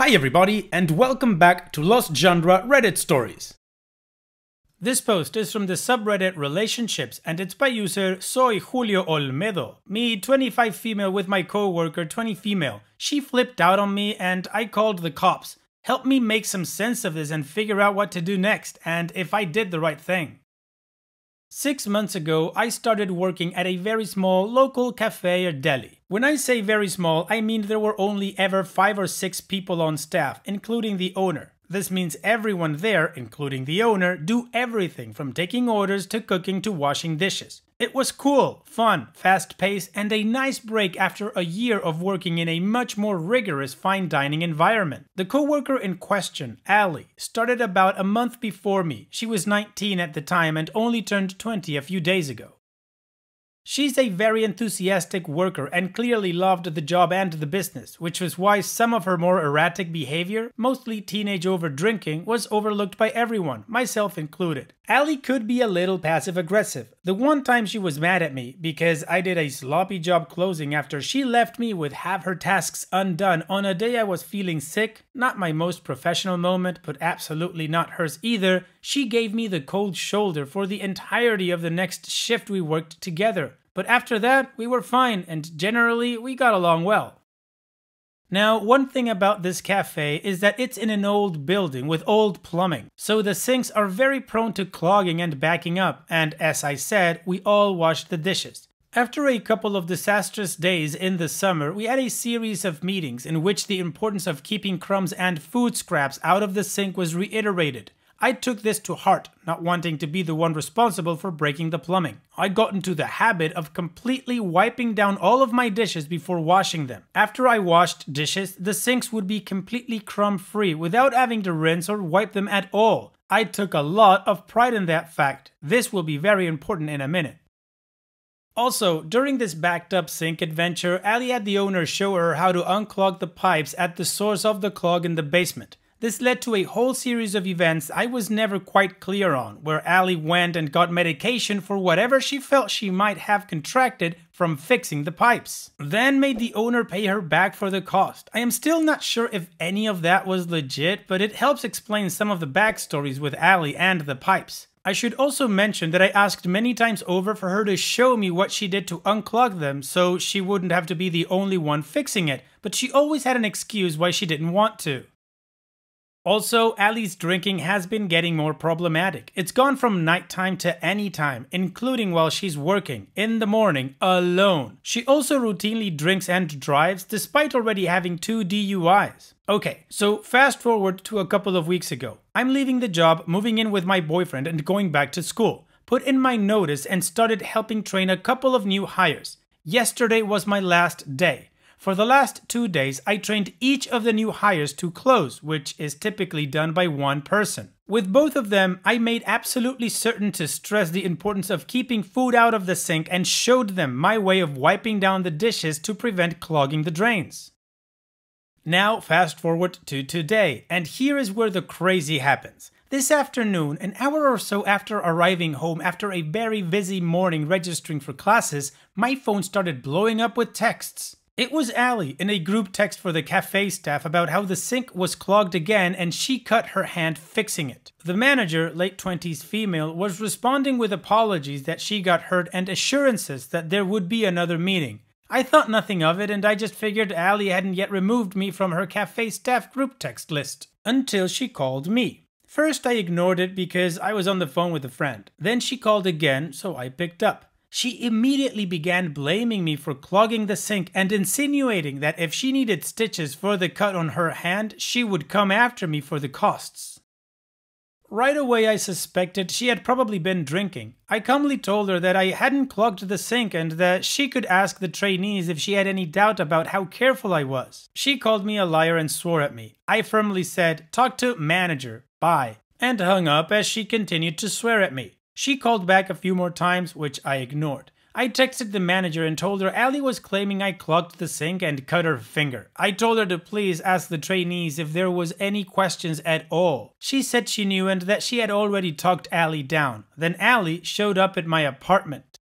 Hi everybody, and welcome back to Lost Genre Reddit Stories. This post is from the subreddit Relationships, and it's by user Soy Julio Olmedo. Me, 25 female with my coworker, 20 female. She flipped out on me and I called the cops. Help me make some sense of this and figure out what to do next, and if I did the right thing. 6 months ago, I started working at a very small local cafe or deli. When I say very small, I mean there were only ever 5 or 6 people on staff, including the owner. This means everyone there, including the owner, do everything from taking orders to cooking to washing dishes. It was cool, fun, fast-paced, and a nice break after a year of working in a much more rigorous fine dining environment. The coworker in question, Ali, started about a month before me. She was 19 at the time and only turned 20 a few days ago. She's a very enthusiastic worker and clearly loved the job and the business, which was why some of her more erratic behavior, mostly teenage over-drinking, was overlooked by everyone, myself included. Ali could be a little passive-aggressive. The one time she was mad at me because I did a sloppy job closing after she left me with half her tasks undone on a day I was feeling sick, not my most professional moment, but absolutely not hers either. She gave me the cold shoulder for the entirety of the next shift we worked together. But after that, we were fine, and generally, we got along well. Now, one thing about this cafe is that it's in an old building with old plumbing, so the sinks are very prone to clogging and backing up, and as I said, we all washed the dishes. After a couple of disastrous days in the summer, we had a series of meetings in which the importance of keeping crumbs and food scraps out of the sink was reiterated. I took this to heart, not wanting to be the one responsible for breaking the plumbing. I got into the habit of completely wiping down all of my dishes before washing them. After I washed dishes, the sinks would be completely crumb-free without having to rinse or wipe them at all. I took a lot of pride in that fact. This will be very important in a minute. Also, during this backed-up sink adventure, Ali had the owner show her how to unclog the pipes at the source of the clog in the basement. This led to a whole series of events I was never quite clear on, where Ali went and got medication for whatever she felt she might have contracted from fixing the pipes. Then made the owner pay her back for the cost. I am still not sure if any of that was legit, but it helps explain some of the backstories with Ali and the pipes. I should also mention that I asked many times over for her to show me what she did to unclog them so she wouldn't have to be the only one fixing it, but she always had an excuse why she didn't want to. Also, Ali's drinking has been getting more problematic. It's gone from nighttime to anytime, including while she's working, in the morning, alone. She also routinely drinks and drives, despite already having 2 DUIs. Okay, so fast forward to a couple of weeks ago. I'm leaving the job, moving in with my boyfriend and going back to school. Put in my notice and started helping train a couple of new hires. Yesterday was my last day. For the last 2 days, I trained each of the new hires to close, which is typically done by one person. With both of them, I made absolutely certain to stress the importance of keeping food out of the sink and showed them my way of wiping down the dishes to prevent clogging the drains. Now, fast forward to today, and here is where the crazy happens. This afternoon, an hour or so after arriving home after a very busy morning registering for classes, my phone started blowing up with texts. It was Ali in a group text for the cafe staff about how the sink was clogged again and she cut her hand fixing it. The manager, late 20s female, was responding with apologies that she got hurt and assurances that there would be another meeting. I thought nothing of it and I just figured Ali hadn't yet removed me from her cafe staff group text list. Until she called me. First I ignored it because I was on the phone with a friend. Then she called again, so I picked up. She immediately began blaming me for clogging the sink and insinuating that if she needed stitches for the cut on her hand, she would come after me for the costs. Right away I suspected she had probably been drinking. I calmly told her that I hadn't clogged the sink and that she could ask the trainees if she had any doubt about how careful I was. She called me a liar and swore at me. I firmly said, "Talk to manager, bye," and hung up as she continued to swear at me. She called back a few more times, which I ignored. I texted the manager and told her Ali was claiming I clogged the sink and cut her finger. I told her to please ask the trainees if there was any questions at all. She said she knew and that she had already talked Ali down. Then Ali showed up at my apartment.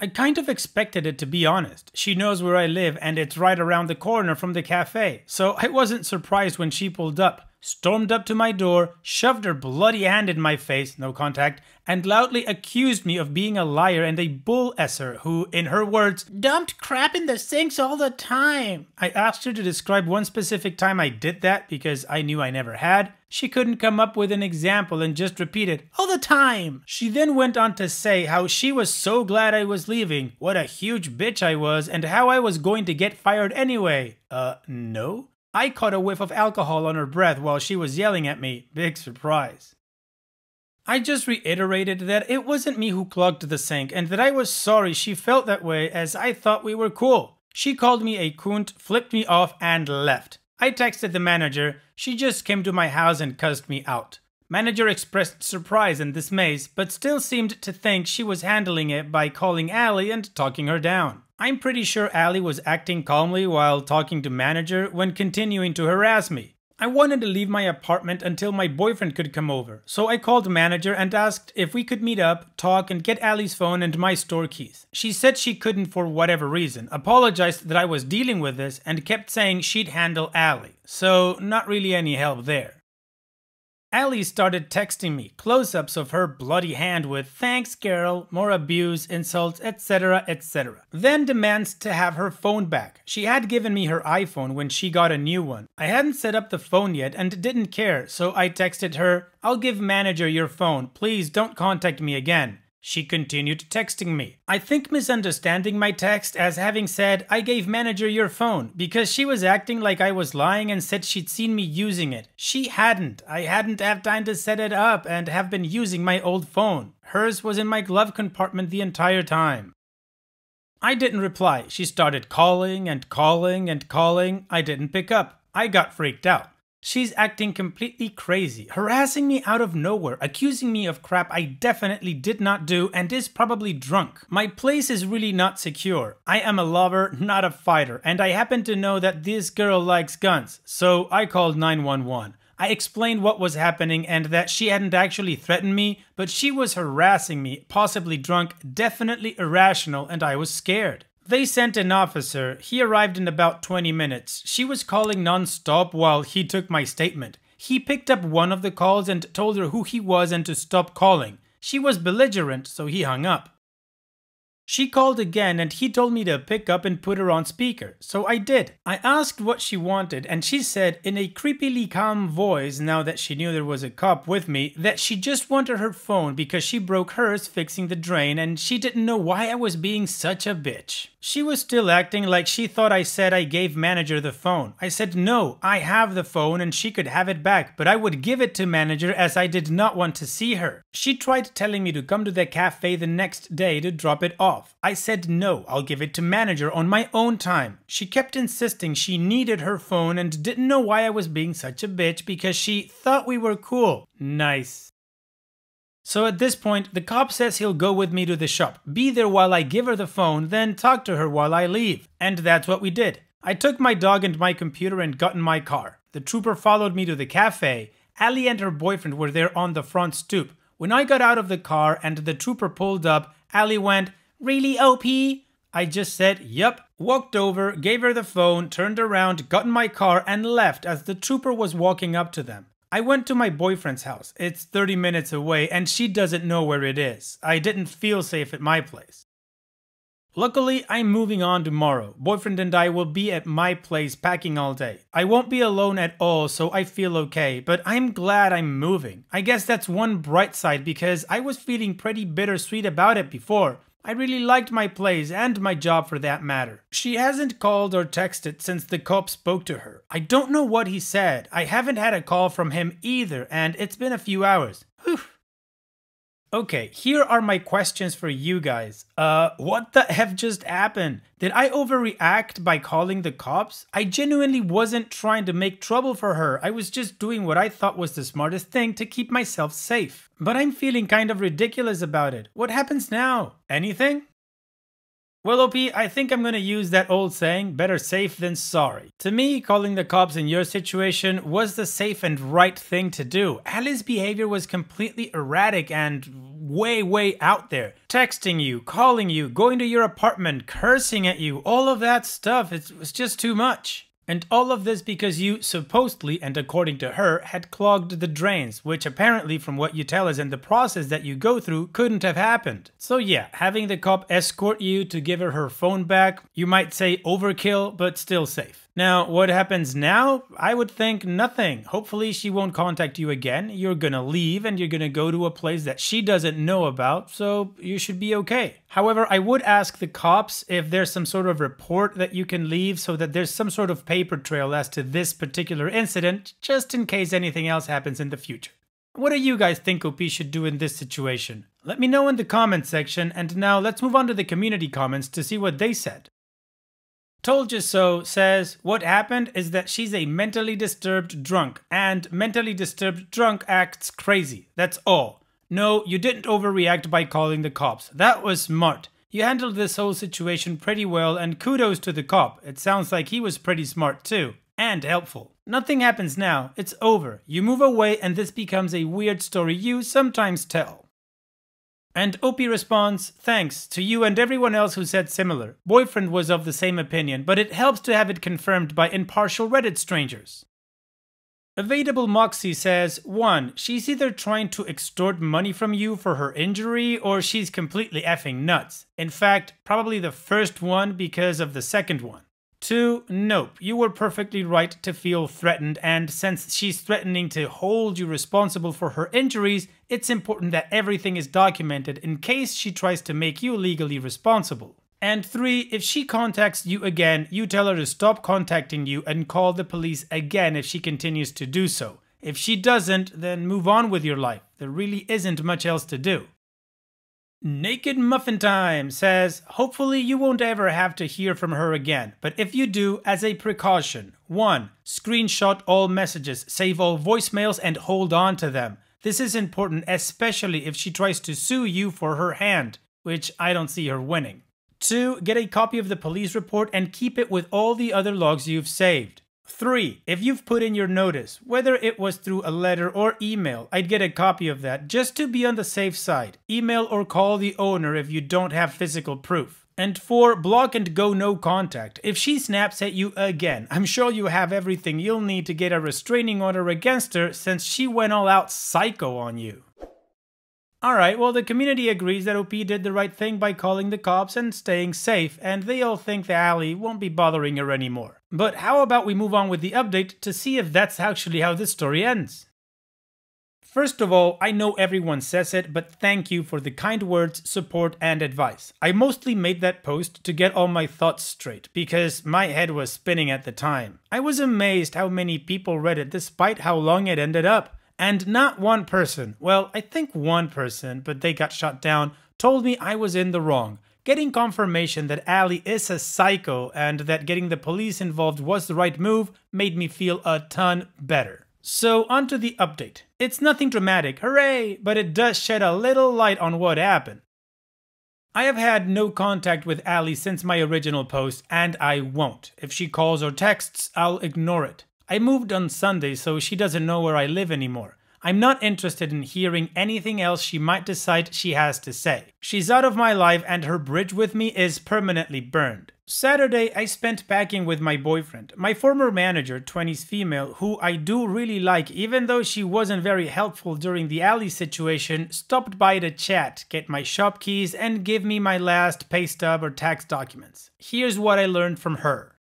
I kind of expected it, to be honest. She knows where I live and it's right around the corner from the cafe, so I wasn't surprised when she pulled up, stormed up to my door, shoved her bloody hand in my face, no contact, and loudly accused me of being a liar and a bull-esser who, in her words, dumped crap in the sinks all the time. I asked her to describe one specific time I did that because I knew I never had. She couldn't come up with an example and just repeated, all the time. She then went on to say how she was so glad I was leaving, what a huge bitch I was, and how I was going to get fired anyway. No? I caught a whiff of alcohol on her breath while she was yelling at me. Big surprise. I just reiterated that it wasn't me who clogged the sink and that I was sorry she felt that way as I thought we were cool. She called me a cunt, flipped me off, and left. I texted the manager. She just came to my house and cussed me out. Manager expressed surprise and dismay, but still seemed to think she was handling it by calling Allie and talking her down. I'm pretty sure Allie was acting calmly while talking to manager when continuing to harass me. I wanted to leave my apartment until my boyfriend could come over, so I called manager and asked if we could meet up, talk, and get Allie's phone and my store keys. She said she couldn't for whatever reason, apologized that I was dealing with this, and kept saying she'd handle Allie, so not really any help there. Allie started texting me close-ups of her bloody hand with thanks girl, more abuse, insults, etc, etc. Then demands to have her phone back. She had given me her iPhone when she got a new one. I hadn't set up the phone yet and didn't care, so I texted her, I'll give manager your phone, please don't contact me again. She continued texting me. I think misunderstanding my text as having said, I gave manager your phone, because she was acting like I was lying and said she'd seen me using it. She hadn't. I hadn't had time to set it up and have been using my old phone. Hers was in my glove compartment the entire time. I didn't reply. She started calling and calling and calling. I didn't pick up. I got freaked out. She's acting completely crazy, harassing me out of nowhere, accusing me of crap I definitely did not do and is probably drunk. My place is really not secure. I am a lover, not a fighter, and I happen to know that this girl likes guns, so I called 911. I explained what was happening and that she hadn't actually threatened me, but she was harassing me, possibly drunk, definitely irrational, and I was scared. They sent an officer. He arrived in about 20 minutes. She was calling non-stop while he took my statement. He picked up one of the calls and told her who he was and to stop calling. She was belligerent, so he hung up. She called again and he told me to pick up and put her on speaker, so I did. I asked what she wanted and she said in a creepily calm voice, now that she knew there was a cop with me, that she just wanted her phone because she broke hers fixing the drain and she didn't know why I was being such a bitch. She was still acting like she thought I said I gave manager the phone. I said no, I have the phone and she could have it back, but I would give it to manager as I did not want to see her. She tried telling me to come to the cafe the next day to drop it off. I said no, I'll give it to manager on my own time. She kept insisting she needed her phone and didn't know why I was being such a bitch because she thought we were cool. Nice. So at this point, the cop says he'll go with me to the shop, be there while I give her the phone, then talk to her while I leave. And that's what we did. I took my dog and my computer and got in my car. The trooper followed me to the cafe. Allie and her boyfriend were there on the front stoop. When I got out of the car and the trooper pulled up, Allie went, "Really, OP?" I just said, "Yup," walked over, gave her the phone, turned around, got in my car, and left as the trooper was walking up to them. I went to my boyfriend's house. It's 30 minutes away, and she doesn't know where it is. I didn't feel safe at my place. Luckily, I'm moving on tomorrow. Boyfriend and I will be at my place packing all day. I won't be alone at all, so I feel okay, but I'm glad I'm moving. I guess that's one bright side because I was feeling pretty bittersweet about it before. I really liked my place and my job for that matter. She hasn't called or texted since the cop spoke to her. I don't know what he said. I haven't had a call from him either, and it's been a few hours. Whew. Okay, here are my questions for you guys. What the F just happened? Did I overreact by calling the cops? I genuinely wasn't trying to make trouble for her. I was just doing what I thought was the smartest thing to keep myself safe. But I'm feeling kind of ridiculous about it. What happens now? Anything? Well, OP, I think I'm gonna use that old saying, better safe than sorry. To me, calling the cops in your situation was the safe and right thing to do. Allie's behavior was completely erratic and way out there. Texting you, calling you, going to your apartment, cursing at you, all of that stuff, it was just too much. And all of this because you supposedly, and according to her, had clogged the drains, which apparently from what you tell us and the process that you go through couldn't have happened. So yeah, having the cop escort you to give her phone back, you might say overkill, but still safe. Now, what happens now? I would think nothing. Hopefully she won't contact you again. You're gonna leave and you're gonna go to a place that she doesn't know about, so you should be okay. However, I would ask the cops if there's some sort of report that you can leave so that there's some sort of paper trail as to this particular incident, just in case anything else happens in the future. What do you guys think OP should do in this situation? Let me know in the comments section, and now let's move on to the community comments to see what they said. Told You So says, what happened is that she's a mentally disturbed drunk, and mentally disturbed drunk acts crazy. That's all. No, you didn't overreact by calling the cops. That was smart. You handled this whole situation pretty well, and kudos to the cop. It sounds like he was pretty smart too. And helpful. Nothing happens now. It's over. You move away and this becomes a weird story you sometimes tell. And OP responds, thanks to you and everyone else who said similar. Boyfriend was of the same opinion, but it helps to have it confirmed by impartial Reddit strangers. Evadable Moxie says, 1. She's either trying to extort money from you for her injury, or she's completely effing nuts. In fact, probably the first one because of the second one. 2. Nope, you were perfectly right to feel threatened, and since she's threatening to hold you responsible for her injuries, it's important that everything is documented in case she tries to make you legally responsible. And 3. If she contacts you again, you tell her to stop contacting you and call the police again if she continues to do so. If she doesn't, then move on with your life. There really isn't much else to do. Naked Muffin Time says, hopefully you won't ever have to hear from her again, but if you do, as a precaution, 1. Screenshot all messages, save all voicemails, and hold on to them. This is important, especially if she tries to sue you for her hand, which I don't see her winning. 2. Get a copy of the police report and keep it with all the other logs you've saved. 3. If you've put in your notice, whether it was through a letter or email, I'd get a copy of that just to be on the safe side. Email or call the owner if you don't have physical proof. And 4. Block and go no contact. If she snaps at you again, I'm sure you have everything you'll need to get a restraining order against her since she went all out psycho on you. Alright, well the community agrees that OP did the right thing by calling the cops and staying safe, and they all think that Ali won't be bothering her anymore. But how about we move on with the update to see if that's actually how this story ends? First of all, I know everyone says it, but thank you for the kind words, support, and advice. I mostly made that post to get all my thoughts straight, because my head was spinning at the time. I was amazed how many people read it despite how long it ended up. And not one person, well, I think one person, but they got shot down, told me I was in the wrong. Getting confirmation that Ali is a psycho and that getting the police involved was the right move made me feel a ton better. So onto the update. It's nothing dramatic, hooray, but it does shed a little light on what happened. I have had no contact with Ali since my original post, and I won't. If she calls or texts, I'll ignore it. I moved on Sunday, so she doesn't know where I live anymore. I'm not interested in hearing anything else she might decide she has to say. She's out of my life and her bridge with me is permanently burned. Saturday, I spent packing with my boyfriend, my former manager, 20s female, who I do really like even though she wasn't very helpful during the Ali situation, stopped by to chat, get my shop keys, and give me my last pay stub or tax documents. Here's what I learned from her.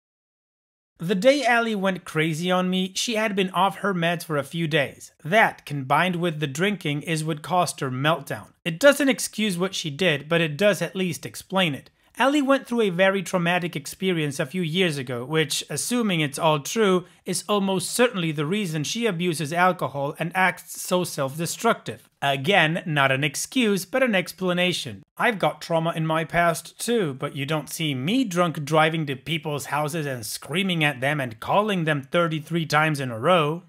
The day Ali went crazy on me, she had been off her meds for a few days. That, combined with the drinking, is what caused her meltdown. It doesn't excuse what she did, but it does at least explain it. Ali went through a very traumatic experience a few years ago, which, assuming it's all true, is almost certainly the reason she abuses alcohol and acts so self-destructive. Again, not an excuse, but an explanation. I've got trauma in my past too, but you don't see me drunk driving to people's houses and screaming at them and calling them 33 times in a row.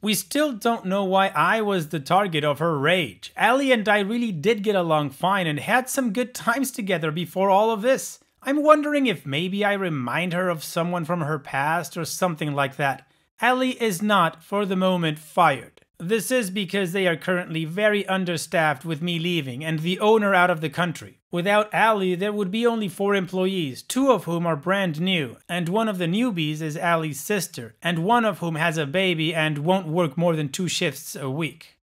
We still don't know why I was the target of her rage. Ali and I really did get along fine and had some good times together before all of this. I'm wondering if maybe I remind her of someone from her past or something like that. Ali is not, for the moment, fired. This is because they are currently very understaffed with me leaving and the owner out of the country. Without Ali, there would be only 4 employees, 2 of whom are brand new, and one of the newbies is Ali's sister, and one of whom has a baby and won't work more than 2 shifts a week.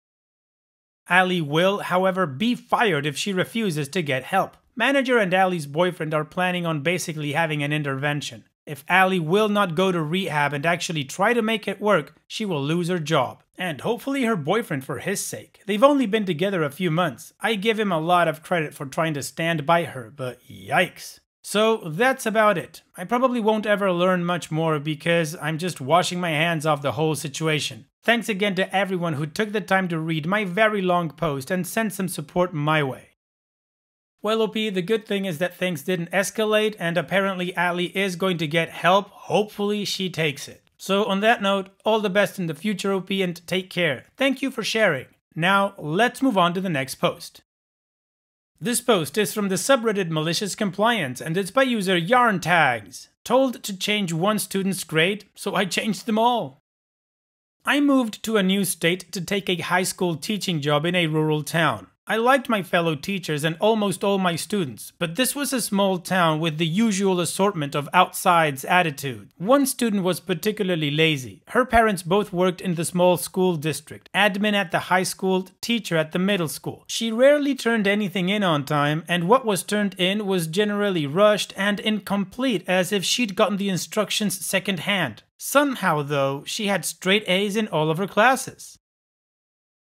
Ali will, however, be fired if she refuses to get help. Manager and Ali's boyfriend are planning on basically having an intervention. If Ali will not go to rehab and actually try to make it work, she will lose her job. And hopefully her boyfriend for his sake. They've only been together a few months. I give him a lot of credit for trying to stand by her, but yikes. So that's about it. I probably won't ever learn much more because I'm just washing my hands off the whole situation. Thanks again to everyone who took the time to read my very long post and send some support my way. Well, OP, the good thing is that things didn't escalate and apparently Ali is going to get help. Hopefully she takes it. So on that note, all the best in the future, OP, and take care. Thank you for sharing. Now, let's move on to the next post. This post is from the subreddit Malicious Compliance and it's by user Yarn Tags. Told to change one student's grade, so I changed them all. I moved to a new state to take a high school teaching job in a rural town. I liked my fellow teachers and almost all my students, but this was a small town with the usual assortment of outsides attitude. One student was particularly lazy. Her parents both worked in the small school district, admin at the high school, teacher at the middle school. She rarely turned anything in on time, and what was turned in was generally rushed and incomplete, as if she'd gotten the instructions secondhand. Somehow, though, she had straight A's in all of her classes.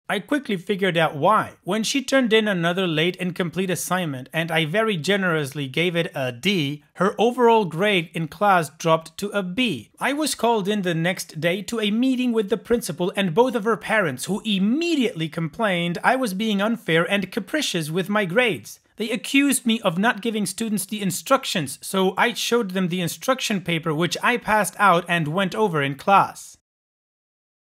I quickly figured out why. When she turned in another late incomplete assignment and I very generously gave it a D, her overall grade in class dropped to a B. I was called in the next day to a meeting with the principal and both of her parents, who immediately complained I was being unfair and capricious with my grades. They accused me of not giving students the instructions, so I showed them the instruction paper which I passed out and went over in class.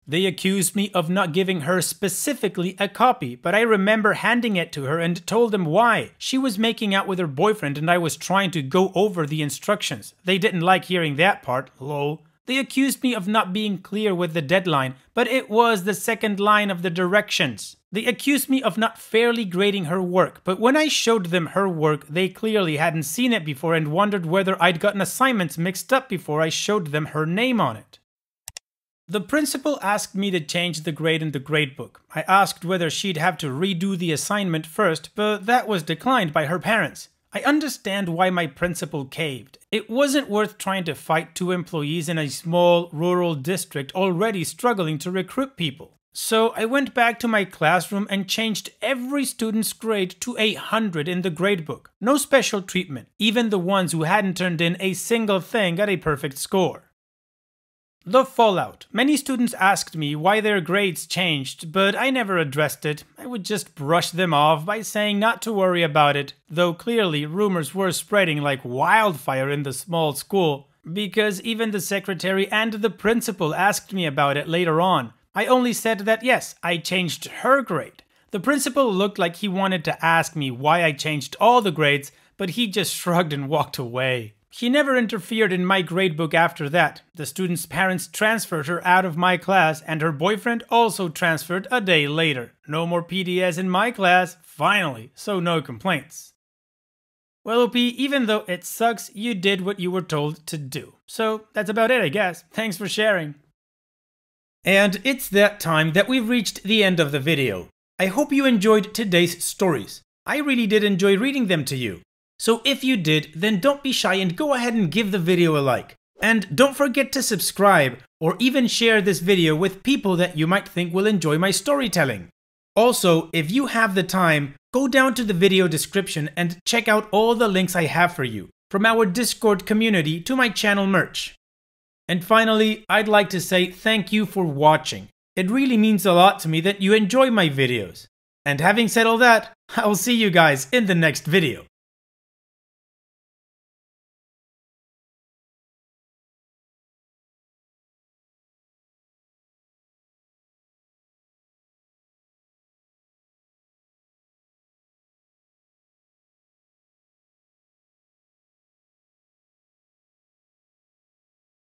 They accused me of not giving her specifically a copy, but I remember handing it to her and told them why. She was making out with her boyfriend and I was trying to go over the instructions. They didn't like hearing that part, lol. They accused me of not being clear with the deadline, but it was the second line of the directions. They accused me of not fairly grading her work, but when I showed them her work, they clearly hadn't seen it before and wondered whether I'd gotten assignments mixed up before I showed them her name on it. The principal asked me to change the grade in the gradebook. I asked whether she'd have to redo the assignment first, but that was declined by her parents. I understand why my principal caved. It wasn't worth trying to fight 2 employees in a small, rural district already struggling to recruit people. So I went back to my classroom and changed every student's grade to 100 in the gradebook. No special treatment. Even the ones who hadn't turned in a single thing got a perfect score. The fallout. Many students asked me why their grades changed, but I never addressed it. I would just brush them off by saying not to worry about it, though clearly rumors were spreading like wildfire in the small school, because even the secretary and the principal asked me about it later on. I only said that yes, I changed her grade. The principal looked like he wanted to ask me why I changed all the grades, but he just shrugged and walked away. He never interfered in my gradebook after that. The student's parents transferred her out of my class and her boyfriend also transferred a day later. No more PDS in my class, finally, so no complaints. Well, OP, even though it sucks, you did what you were told to do. So that's about it, I guess. Thanks for sharing. And it's that time that we've reached the end of the video. I hope you enjoyed today's stories. I really did enjoy reading them to you. So if you did, then don't be shy and go ahead and give the video a like. And don't forget to subscribe or even share this video with people that you might think will enjoy my storytelling. Also, if you have the time, go down to the video description and check out all the links I have for you, from our Discord community to my channel merch. And finally, I'd like to say thank you for watching. It really means a lot to me that you enjoy my videos. And having said all that, I'll see you guys in the next video.